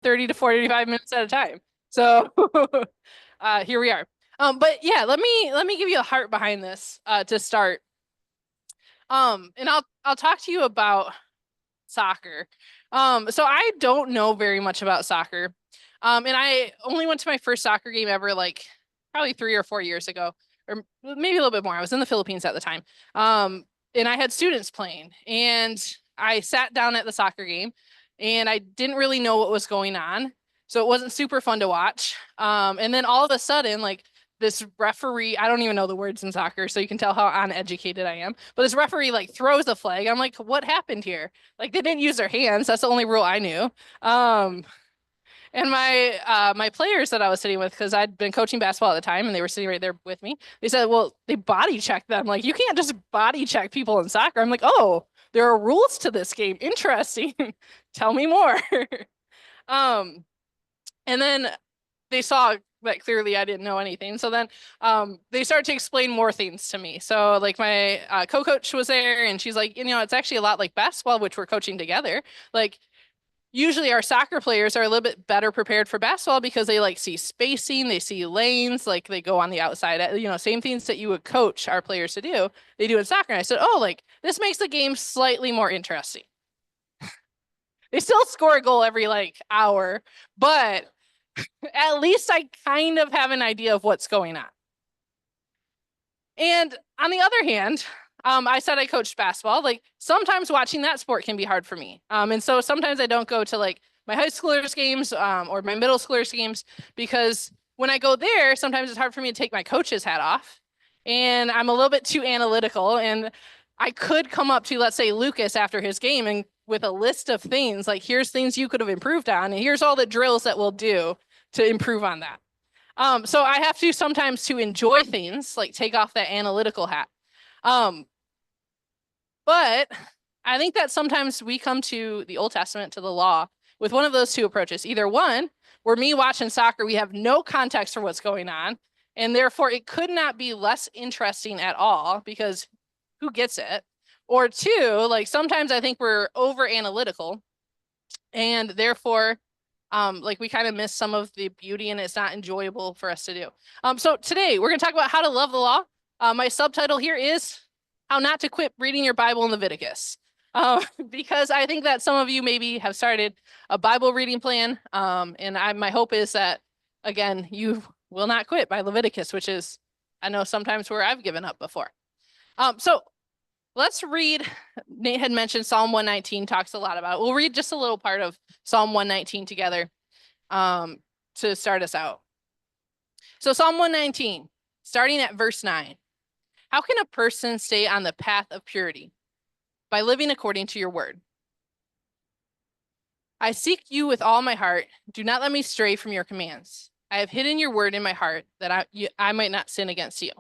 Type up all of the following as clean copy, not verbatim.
30 to 45 minutes at a time. So here we are. But yeah, let me give you a heart behind this to start. And I'll talk to you about soccer. So I don't know very much about soccer. And I only went to my first soccer game ever, like probably 3 or 4 years ago, or maybe a little bit more. I was in the Philippines at the time. And I had students playing, and I sat down at the soccer game, and I didn't really know what was going on. So it wasn't super fun to watch. And then all of a sudden, like this referee, I don't even know the words in soccer, so you can tell how uneducated I am. But this referee like throws a flag. I'm like, what happened here? Like they didn't use their hands. That's the only rule I knew. And my players that I was sitting with, because I'd been coaching basketball at the time and they were sitting right there with me, they said, well, they body checked them. Like, you can't just body check people in soccer. I'm like, oh, there are rules to this game. Interesting. Tell me more. Um, and then they saw that clearly I didn't know anything. So then they started to explain more things to me. So like my co-coach was there and she's like, it's actually a lot like basketball, which we're coaching together. Like usually our soccer players are a little bit better prepared for basketball because they like see spacing, they see lanes, like they go on the outside, same things that you would coach our players to do, they do in soccer. And I said, oh, like this makes the game slightly more interesting. They still score a goal every like hour, but at least I kind of have an idea of what's going on. And on the other hand, I said I coached basketball. Like sometimes watching that sport can be hard for me. And so sometimes I don't go to like my high schoolers games or my middle schoolers games because when I go there, sometimes it's hard for me to take my coach's hat off. And I'm a little bit too analytical. And I could come up to, let's say, Lucas after his game and with a list of things, like here's things you could have improved on, and here's all the drills that we'll do to improve on that. So I have to sometimes to enjoy things, like take off that analytical hat. But I think that sometimes we come to the Old Testament, to the law, with one of those two approaches. Either one, where me watching soccer, we have no context for what's going on, and therefore it could not be less interesting at all because who gets it? Or two, like sometimes I think we're over analytical and therefore like we kind of miss some of the beauty and it's not enjoyable for us to do. So today we're going to talk about how to love the law. My subtitle here is how not to quit reading your Bible in Leviticus. Because I think that some of you maybe have started a Bible reading plan. And my hope is that, again, you will not quit by Leviticus, which is, I know sometimes where I've given up before. So let's read. Nate had mentioned Psalm 119 talks a lot about it. We'll read just a little part of Psalm 119 together to start us out. So Psalm 119, starting at verse 9. How can a person stay on the path of purity? By living according to your word. I seek you with all my heart. Do not let me stray from your commands. I have hidden your word in my heart that I might not sin against you.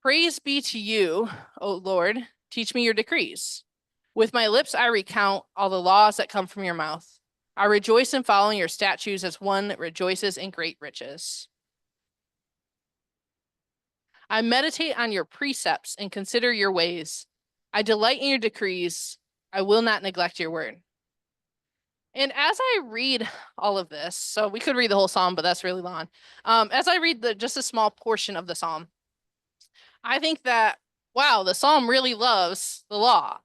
Praise be to you, O Lord. Teach me your decrees. With my lips I recount all the laws that come from your mouth. I rejoice in following your statutes as one that rejoices in great riches. I meditate on your precepts and consider your ways. I delight in your decrees. I will not neglect your word. And as I read all of this, so we could read the whole psalm, but that's really long. As I read just a small portion of the psalm, I think that, wow, the psalm really loves the law.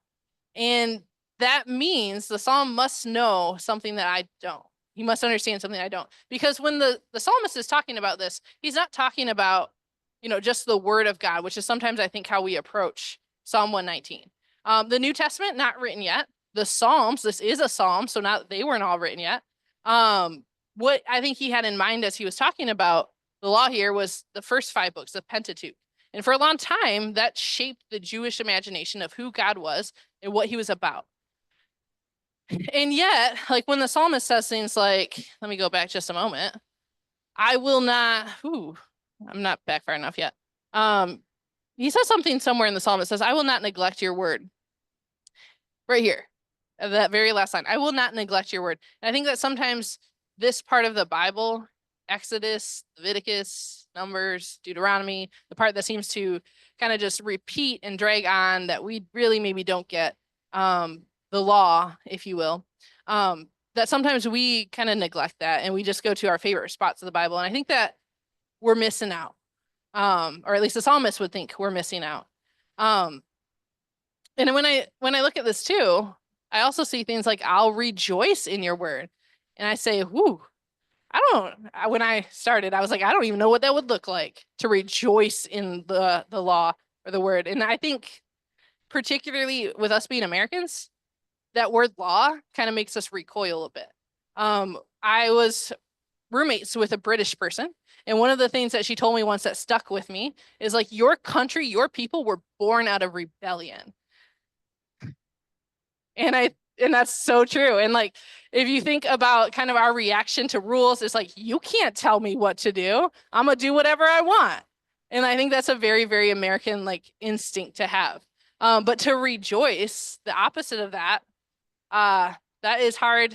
And that means the psalm must know something that I don't. He must understand something I don't. Because when the psalmist is talking about this, he's not talking about, just the word of God, which is sometimes I think how we approach Psalm 119. The New Testament, not written yet. The Psalms, this is a psalm, so they weren't all written yet. What I think he had in mind as he was talking about the law here was the first 5 books, the Pentateuch. And for a long time, that shaped the Jewish imagination of who God was and what he was about. And yet, like when the psalmist says things like, let me go back just a moment. I will not, I'm not back far enough yet. He says something somewhere in the psalm that says, I will not neglect your word. Right here, that very last line, I will not neglect your word. And I think that sometimes this part of the Bible, Exodus, Leviticus, Numbers, Deuteronomy, the part that seems to kind of just repeat and drag on that we really maybe don't get, the law, if you will, that sometimes we kind of neglect that and we just go to our favorite spots of the Bible. And I think that we're missing out. Or at least the psalmist would think we're missing out. And when I look at this too, I also see things like I'll rejoice in your word. And I say, whoo, when I started, I was like, I don't even know what that would look like to rejoice in the law or the word. And I think particularly with us being Americans, that word law kind of makes us recoil a bit. I was roommates with a British person, and one of the things that she told me once that stuck with me is like, your country, your people were born out of rebellion. And that's so true. And like, if you think about kind of our reaction to rules, it's like, you can't tell me what to do. I'm gonna do whatever I want. And I think that's a very, very American like instinct to have. But to rejoice, the opposite of that, that is hard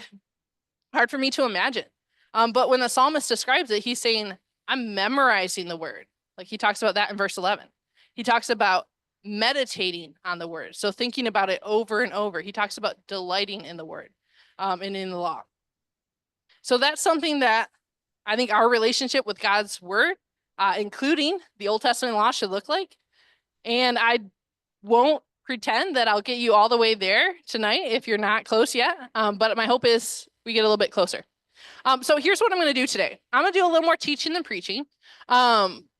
for me to imagine. But when the psalmist describes it, he's saying, I'm memorizing the word. Like he talks about that in verse 11. He talks about meditating on the word. So thinking about it over and over. He talks about delighting in the word, and in the law. So that's something that I think our relationship with God's word, including the Old Testament law, should look like. And I won't pretend that I'll get you all the way there tonight if you're not close yet. But my hope is we get a little bit closer. So here's what I'm going to do today. I'm going to do a little more teaching than preaching.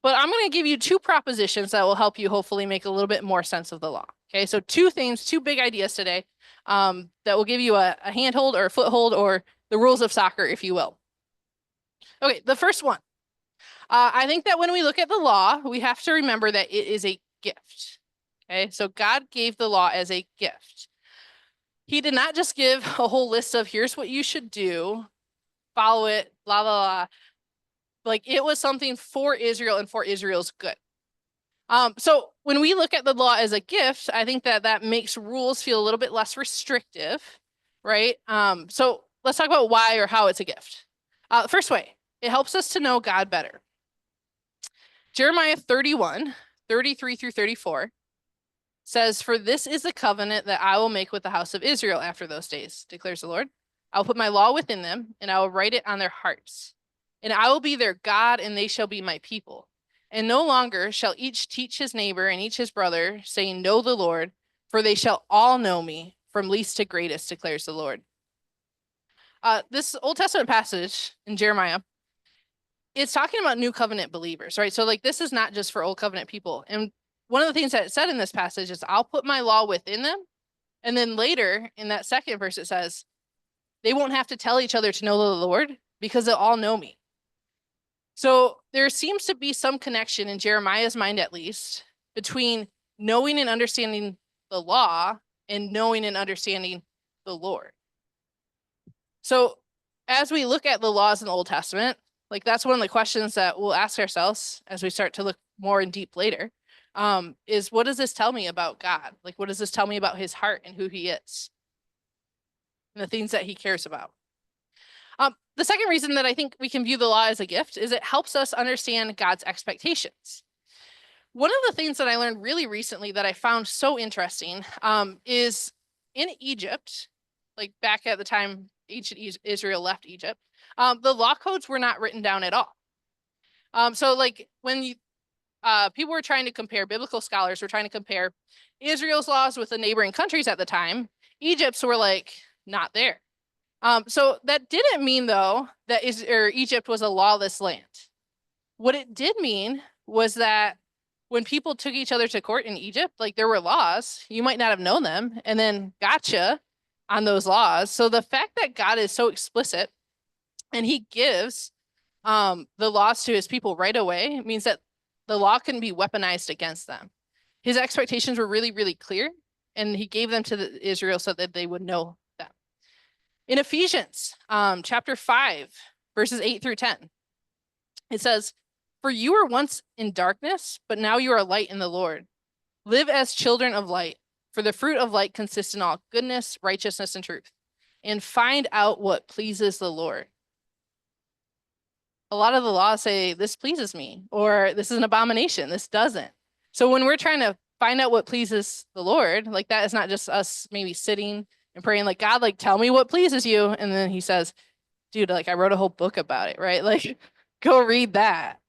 But I'm going to give you two propositions that will help you hopefully make a little bit more sense of the law. Okay, so two things, two big ideas today, that will give you a handhold or a foothold or the rules of soccer, if you will. Okay, the first one. I think that when we look at the law, we have to remember that it is a gift. Okay, so God gave the law as a gift. He did not just give a whole list of here's what you should do, follow it, blah, blah, blah. Like it was something for Israel and for Israel's good. So when we look at the law as a gift, I think that makes rules feel a little bit less restrictive, right? So let's talk about why or how it's a gift. First way, it helps us to know God better. Jeremiah 31, 33 through 34 says, for this is the covenant that I will make with the house of Israel after those days, declares the Lord. I'll put my law within them, and I will write it on their hearts. And I will be their God, and they shall be my people. And no longer shall each teach his neighbor and each his brother, saying, know the Lord, for they shall all know me, from least to greatest, declares the Lord. This Old Testament passage in Jeremiah, it's talking about new covenant believers, right? So like this is not just for old covenant people. And one of the things that it said in this passage is, I'll put my law within them. And then later in that second verse, it says, they won't have to tell each other to know the Lord because they'll all know me. So there seems to be some connection in Jeremiah's mind, at least, between knowing and understanding the law and knowing and understanding the Lord. So as we look at the laws in the Old Testament, like that's one of the questions that we'll ask ourselves as we start to look more in deep later, is what does this tell me about God? Like, what does this tell me about his heart and who he is and the things that he cares about? The second reason that I think we can view the law as a gift is it helps us understand God's expectations. One of the things that I learned really recently that I found so interesting, is in Egypt, like back at the time ancient Israel left Egypt, the law codes were not written down at all. So like when people were trying to compare, biblical scholars were trying to compare Israel's laws with the neighboring countries at the time, Egypt's were like not there. So that didn't mean though that Egypt was a lawless land. What it did mean was that when people took each other to court in Egypt, like there were laws, you might not have known them, and then gotcha on those laws. So the fact that God is so explicit and he gives the laws to his people right away means that the law can be weaponized against them. His expectations were really, really clear, and he gave them to Israel so that they would know them. In Ephesians chapter 5, verses 8 through 10, it says, for you were once in darkness, but now you are light in the Lord. Live as children of light, for the fruit of light consists in all goodness, righteousness, and truth. And find out what pleases the Lord. A lot of the laws say, this pleases me, or this is an abomination, this doesn't. So when we're trying to find out what pleases the Lord, like that is not just us maybe sitting and praying like, God, like, tell me what pleases you. And then he says, dude, like, I wrote a whole book about it, right? Like, go read that.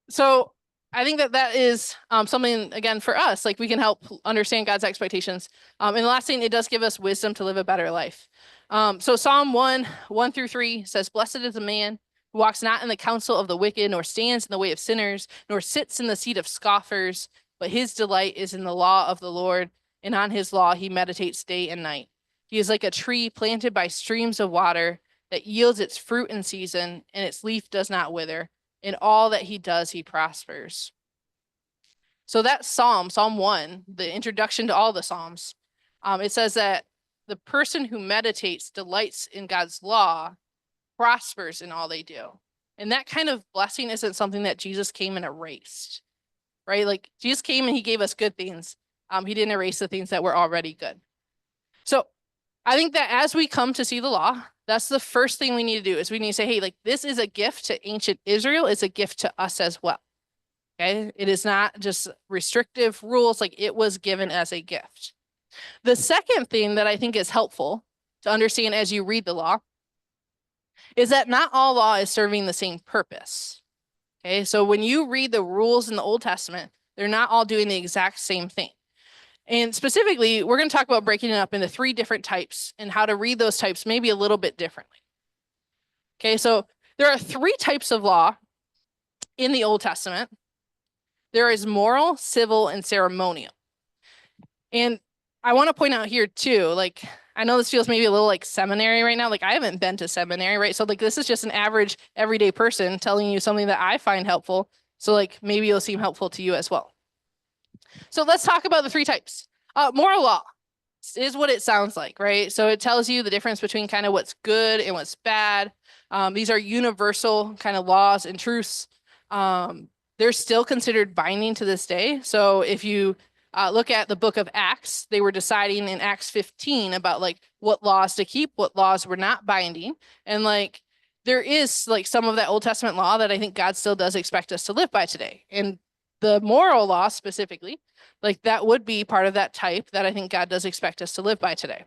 So I think that is something, again, for us, like we can help understand God's expectations. And the last thing, it does give us wisdom to live a better life. So Psalm 1:1-3 says, blessed is the man who walks not in the counsel of the wicked, nor stands in the way of sinners, nor sits in the seat of scoffers, but his delight is in the law of the Lord, and on his law he meditates day and night. He is like a tree planted by streams of water that yields its fruit in season, and its leaf does not wither. In all that he does, he prospers. So that Psalm 1, the introduction to all the Psalms, it says that the person who meditates, delights in God's law, prospers in all they do. And that kind of blessing isn't something that Jesus came and erased, right? Like Jesus came and he gave us good things. He didn't erase the things that were already good. So I think that as we come to see the law, that's the first thing we need to do is we need to say, hey, like this is a gift to ancient Israel. It's a gift to us as well. Okay. It is not just restrictive rules. Like it was given as a gift. The second thing that I think is helpful to understand as you read the law is that not all law is serving the same purpose. Okay. So when you read the rules in the Old Testament, they're not all doing the exact same thing. And specifically, we're going to talk about breaking it up into 3 different types and how to read those types maybe a little bit differently. Okay, so there are 3 types of law in the Old Testament. There is moral, civil, and ceremonial. And I want to point out here too, like, I know this feels maybe a little like seminary right now. Like I haven't been to seminary, right? So like this is just an average everyday person telling you something that I find helpful. So like maybe it'll seem helpful to you as well. So let's talk about the 3 types. Moral law is what it sounds like, right? So it tells you the difference between kind of what's good and what's bad. These are universal kind of laws and truths. They're still considered binding to this day. So if you look at the book of Acts, they were deciding in Acts 15 about like what laws to keep, what laws were not binding. And like there is like some of that Old Testament law that I think God still does expect us to live by today. And the moral law specifically, like that would be part of that type that I think God does expect us to live by today.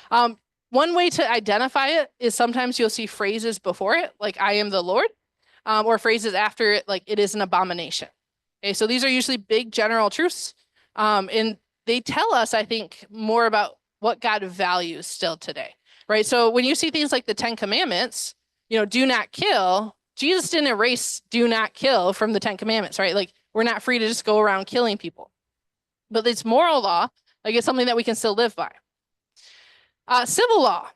One way to identify it is sometimes you'll see phrases before it, like I am the Lord, or phrases after it, like it is an abomination. Okay, so these are usually big general truths. And they tell us, I think, more about what God values still today, right? So when you see things like the 10 Commandments, do not kill, Jesus didn't erase do not kill from the 10 Commandments, right? Like we're not free to just go around killing people. But it's moral law, like it's something that we can still live by. Civil law.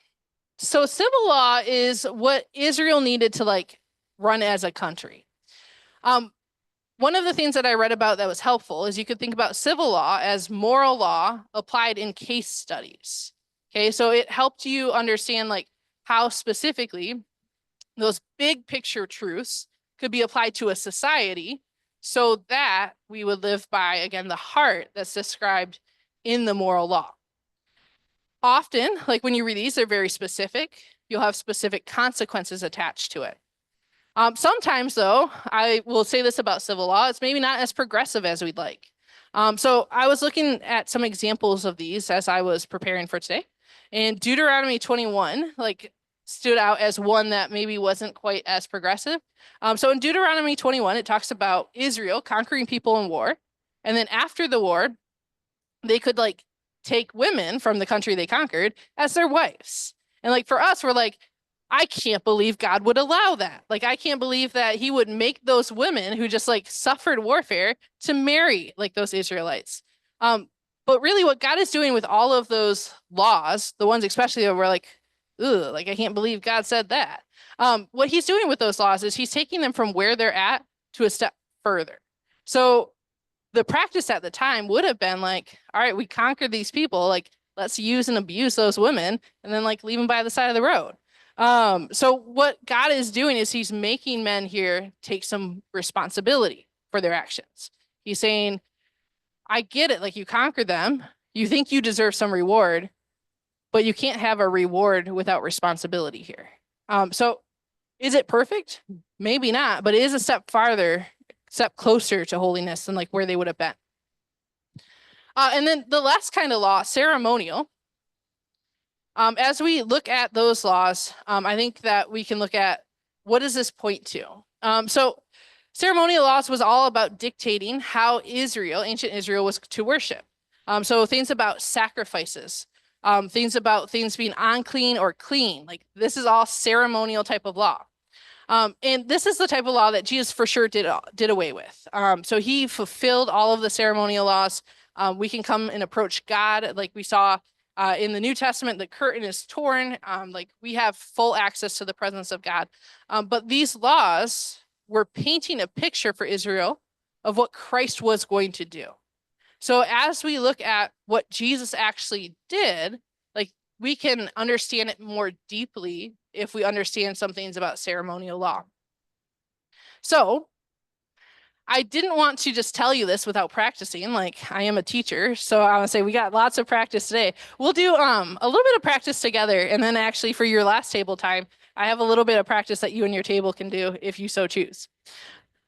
So civil law is what Israel needed to like run as a country. One of the things that I read about that was helpful is you could think about civil law as moral law applied in case studies. Okay, so it helped you understand like how specifically those big picture truths could be applied to a society so that we would live by, again, the heart that's described in the moral law. Often, like when you read these, they're very specific. You'll have specific consequences attached to it. Sometimes, though, I will say this about civil law, it's maybe not as progressive as we'd like. So I was looking at some examples of these as I was preparing for today. And Deuteronomy 21, like, stood out as one that maybe wasn't quite as progressive. So in Deuteronomy 21, it talks about Israel conquering people in war. And then after the war, they could like take women from the country they conquered as their wives. And like for us, we're like, I can't believe God would allow that. Like, I can't believe that he would make those women who just like suffered warfare to marry like those Israelites. But really what God is doing with all of those laws, the ones especially that were like, ugh, like I can't believe God said that. What he's doing with those laws is he's taking them from where they're at to a step further. So the practice at the time would have been like, all right, we conquered these people, like let's use and abuse those women and then like leave them by the side of the road. So what God is doing is he's making men here take some responsibility for their actions. He's saying, I get it. Like you conquered them. You think you deserve some reward, but you can't have a reward without responsibility here. So is it perfect? Maybe not, but it is a step farther, step closer to holiness than like where they would have been. And then the last kind of law, ceremonial. As we look at those laws, I think that we can look at what does this point to? So ceremonial laws was all about dictating how Israel, ancient Israel, was to worship. So things about sacrifices, things about things being unclean or clean, like this is all ceremonial type of law. And this is the type of law that Jesus for sure did away with. So he fulfilled all of the ceremonial laws. We can come and approach God like we saw in the New Testament. The curtain is torn. Like we have full access to the presence of God. But these laws were painting a picture for Israel of what Christ was going to do. So as we look at what Jesus actually did, like we can understand it more deeply if we understand some things about ceremonial law. So I didn't want to just tell you this without practicing. Like I am a teacher, so I would say we got lots of practice today. We'll do a little bit of practice together, and then actually for your last table time, I have a little bit of practice that you and your table can do if you so choose.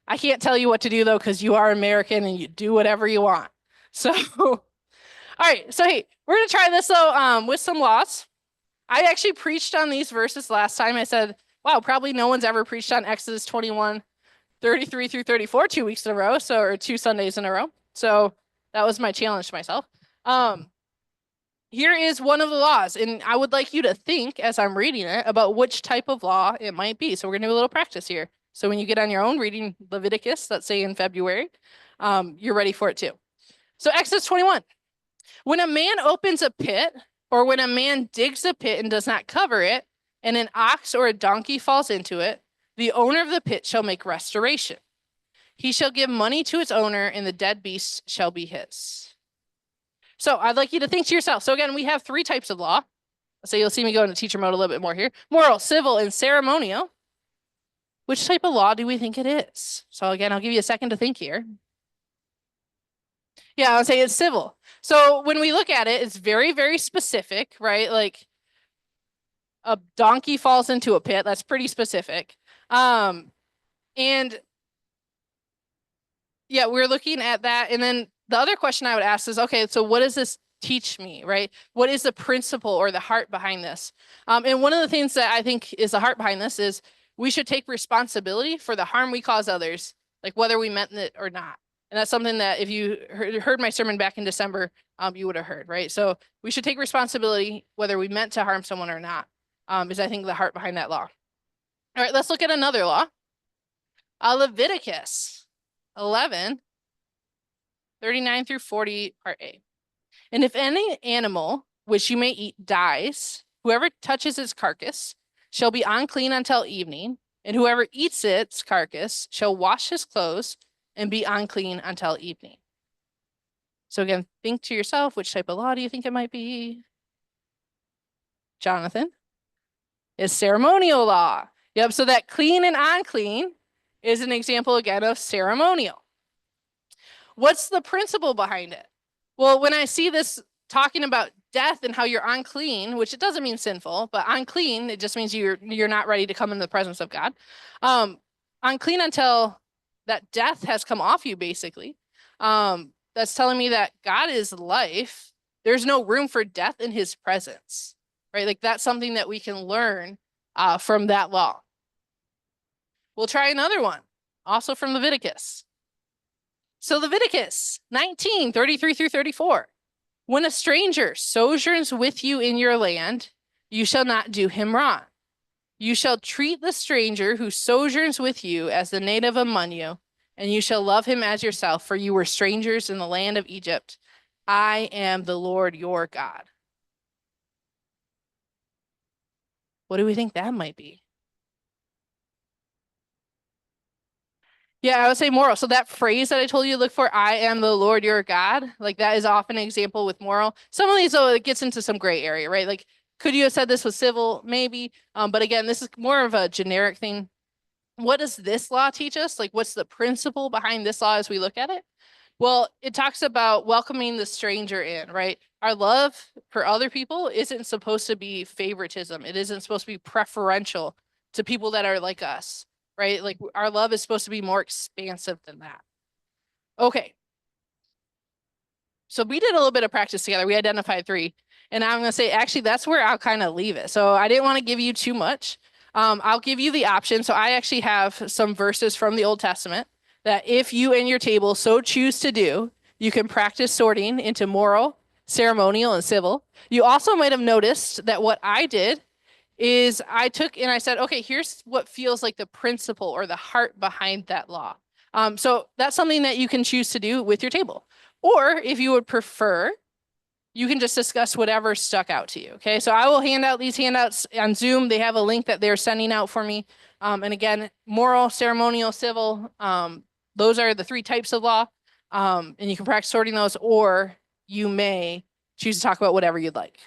I can't tell you what to do though, because you are American and you do whatever you want. So, all right. So hey, we're gonna try this though with some laws. I actually preached on these verses last time. I said, wow, probably no one's ever preached on Exodus 21, 33 through 34 2 weeks in a row, or 2 Sundays in a row. So that was my challenge to myself. Here is one of the laws, and I would like you to think as I'm reading it about which type of law it might be. So we're gonna do a little practice here. So when you get on your own reading Leviticus, let's say in February, you're ready for it too. So Exodus 21, when a man opens a pit, or when a man digs a pit and does not cover it, and an ox or a donkey falls into it, the owner of the pit shall make restoration. He shall give money to its owner, and the dead beast shall be his. So I'd like you to think to yourself. So again, we have 3 types of law. So you'll see me go into teacher mode a little bit more here. Moral, civil, and ceremonial. Which type of law do we think it is? So again, I'll give you a second to think here. Yeah, I'll say it's civil. So when we look at it, it's very, very specific, right? Like a donkey falls into a pit. That's pretty specific. And yeah, we're looking at that. And then the other question I would ask is, okay, so what does this teach me, right? What is the principle or the heart behind this? And one of the things that I think is the heart behind this is we should take responsibility for the harm we cause others, like whether we meant it or not. And that's something that if you heard my sermon back in December, you would have heard, right? So we should take responsibility whether we meant to harm someone or not, is I think the heart behind that law. All right, let's look at another law. Leviticus 11, 39 through 40, part A. And if any animal which you may eat dies, whoever touches its carcass shall be unclean until evening, and whoever eats its carcass shall wash his clothes and be unclean until evening. So again, think to yourself, which type of law do you think it might be? Jonathan? Is ceremonial law. Yep, so that clean and unclean is an example again of ceremonial. What's the principle behind it? Well, when I see this talking about death and how you're unclean, which it doesn't mean sinful, but unclean, it just means you're not ready to come in the presence of God. Unclean until that death has come off you, basically. That's telling me that God is life. There's no room for death in his presence, right? Like that's something that we can learn from that law. We'll try another one, also from Leviticus. So Leviticus 19, 33 through 34. When a stranger sojourns with you in your land, you shall not do him wrong. You shall treat the stranger who sojourns with you as the native among you, and you shall love him as yourself, for you were strangers in the land of Egypt. I am the Lord your God. What do we think that might be? Yeah, I would say moral. So that phrase that I told you to look for, I am the Lord your God, like that is often an example with moral. Some of these, though, it gets into some gray area, right? Like, could you have said this was civil? Maybe. But again, this is more of a generic thing. What does this law teach us? Like, what's the principle behind this law as we look at it? Well, it talks about welcoming the stranger in, right? Our love for other people isn't supposed to be favoritism. It isn't supposed to be preferential to people that are like us, right? Like our love is supposed to be more expansive than that. Okay. So we did a little bit of practice together. We identified 3. And I'm going to say, actually, that's where I'll kind of leave it. So I didn't want to give you too much. I'll give you the option. So I actually have some verses from the Old Testament that if you and your table so choose to do, you can practice sorting into moral, ceremonial, and civil. You also might have noticed that what I did is I took and I said, okay, here's what feels like the principle or the heart behind that law. So that's something that you can choose to do with your table. Or if you would prefer, you can just discuss whatever stuck out to you. Okay, so I will hand out these handouts on Zoom. They have a link that they're sending out for me. And again, moral, ceremonial, civil, those are the 3 types of law. And you can practice sorting those, or you may choose to talk about whatever you'd like.